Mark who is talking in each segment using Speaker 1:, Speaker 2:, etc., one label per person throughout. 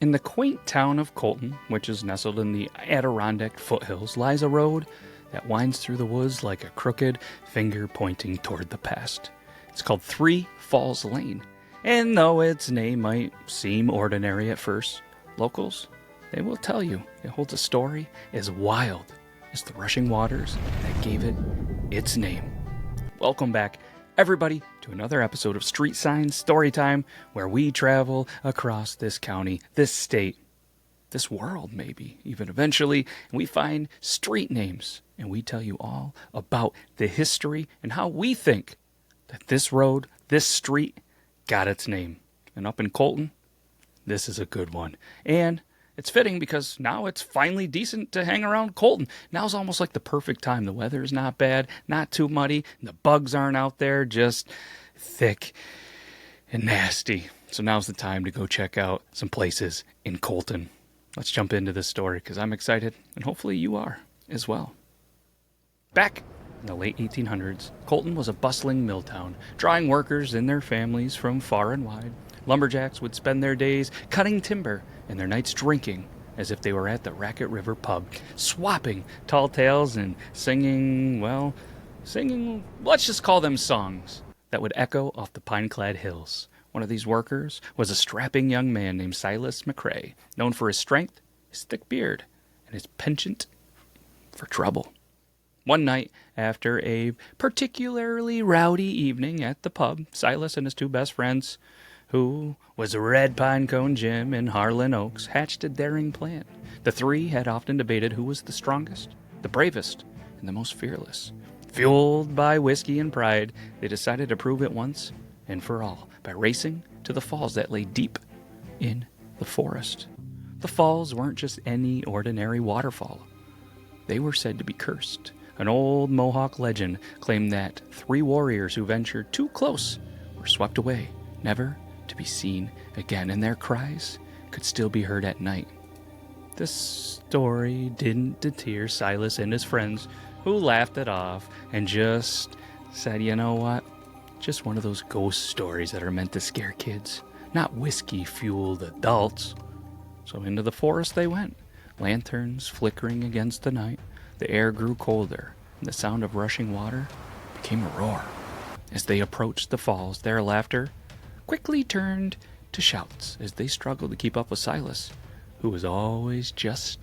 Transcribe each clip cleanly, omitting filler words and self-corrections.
Speaker 1: In the quaint town of Colton, which is nestled in the Adirondack foothills, lies a road that winds through the woods like a crooked finger pointing toward the past. It's called Three Falls Lane, and though its name might seem ordinary at first, locals, they will tell you it holds a story as wild as the rushing waters that gave it its name. Welcome back, everybody, to another episode of Street Sign Storytime, where we travel across this county, this state, this world maybe, even eventually, and we find street names, and we tell you all about the history and how we think that this road, this street, got its name. And up in Colton, this is a good one. And it's fitting because now it's finally decent to hang around Colton. Now's almost like the perfect time. The weather's not bad, not too muddy, and the bugs aren't out there just thick and nasty. So now's the time to go check out some places in Colton. Let's jump into this story because I'm excited, and hopefully you are as well. Back in the late 1800s, Colton was a bustling mill town, drawing workers and their families from far and wide. Lumberjacks would spend their days cutting timber and their nights drinking as if they were at the Raquette River Pub, swapping tall tales and singing, let's just call them songs that would echo off the pine-clad hills. One of these workers was a strapping young man named Silas McCrae, known for his strength, his thick beard, and his penchant for trouble. One night, after a particularly rowdy evening at the pub, Silas and his two best friends, who was Red Pine Cone Jim and Harlan Oakes, hatched a daring plan. The three had often debated who was the strongest, the bravest, and the most fearless. Fueled by whiskey and pride, they decided to prove it once and for all by racing to the falls that lay deep in the forest. The falls weren't just any ordinary waterfall. They were said to be cursed. An old Mohawk legend claimed that three warriors who ventured too close were swept away, never to be seen again, and their cries could still be heard at night. This story didn't deter Silas and his friends, who laughed it off and just said, you know what? Just one of those ghost stories that are meant to scare kids, not whiskey-fueled adults. So into the forest they went, lanterns flickering against the night. The air grew colder, and the sound of rushing water became a roar. As they approached the falls, their laughter quickly turned to shouts as they struggled to keep up with Silas, who was always just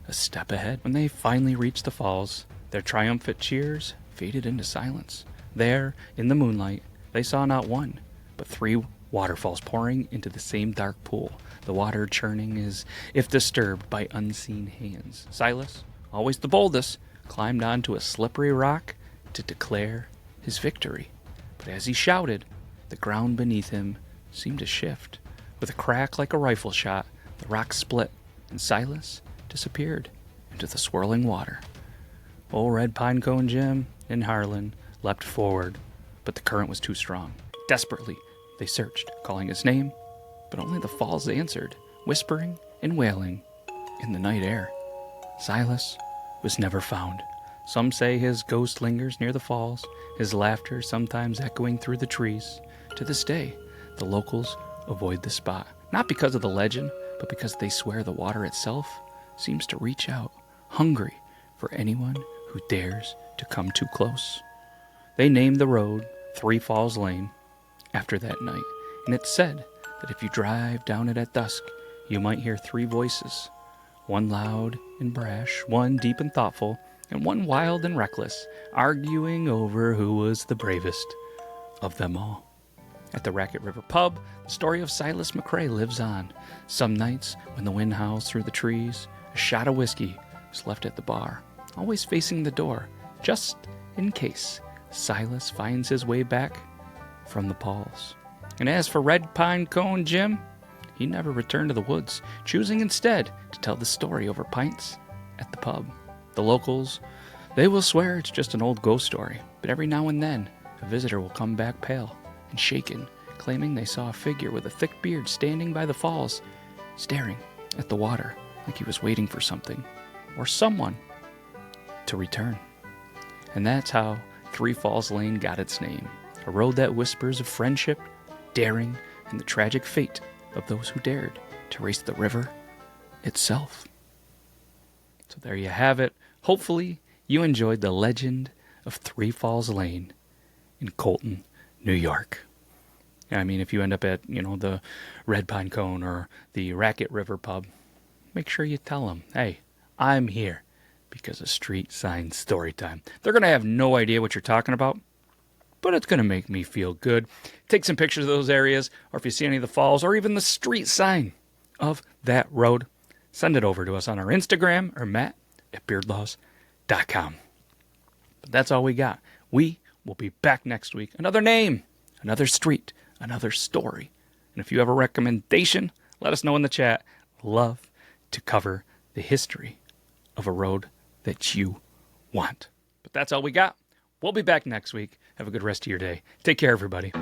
Speaker 1: a step ahead. When they finally reached the falls, their triumphant cheers faded into silence. There, in the moonlight, they saw not one, but three waterfalls pouring into the same dark pool, the water churning as if disturbed by unseen hands. Silas, always the boldest, climbed onto a slippery rock to declare his victory. But as he shouted, the ground beneath him seemed to shift. With a crack like a rifle shot, the rock split, and Silas disappeared into the swirling water. Old Red Pine Cone Jim and Harlan leapt forward, but the current was too strong. Desperately, they searched, calling his name, but only the falls answered, whispering and wailing in the night air. Silas was never found. Some say his ghost lingers near the falls, his laughter sometimes echoing through the trees. To this day, the locals avoid the spot, not because of the legend, but because they swear the water itself seems to reach out, hungry for anyone who dares to come too close. They named the road Three Falls Lane after that night, and it's said that if you drive down it at dusk, you might hear three voices, one loud and brash, one deep and thoughtful, and one wild and reckless, arguing over who was the bravest of them all. At the Raquette River Pub, the story of Silas McCrae lives on. Some nights, when the wind howls through the trees, a shot of whiskey is left at the bar, always facing the door, just in case Silas finds his way back from the falls. And as for Red Pine Cone Jim, he never returned to the woods, choosing instead to tell the story over pints at the pub. The locals, they will swear it's just an old ghost story, but every now and then, a visitor will come back pale and shaken, claiming they saw a figure with a thick beard standing by the falls, staring at the water like he was waiting for something or someone to return. And that's how Three Falls Lane got its name, a road that whispers of friendship, daring, and the tragic fate of those who dared to race the river itself. So there you have it. Hopefully you enjoyed the legend of Three Falls Lane in Colton, New York. I mean, if you end up at, the Red Pine Cone or the Raquette River Pub, make sure you tell them, hey, I'm here because of Street Sign Storytime. They're going to have no idea what you're talking about, but it's going to make me feel good. Take some pictures of those areas, or if you see any of the falls, or even the street sign of that road, send it over to us on our Instagram or matt@beardlaws.com. But that's all we got. We will be back next week. Another name, another street, another story. And if you have a recommendation, let us know in the chat. Love to cover the history of a road that you want. But that's all we got. We'll be back next week. Have a good rest of your day. Take care, everybody.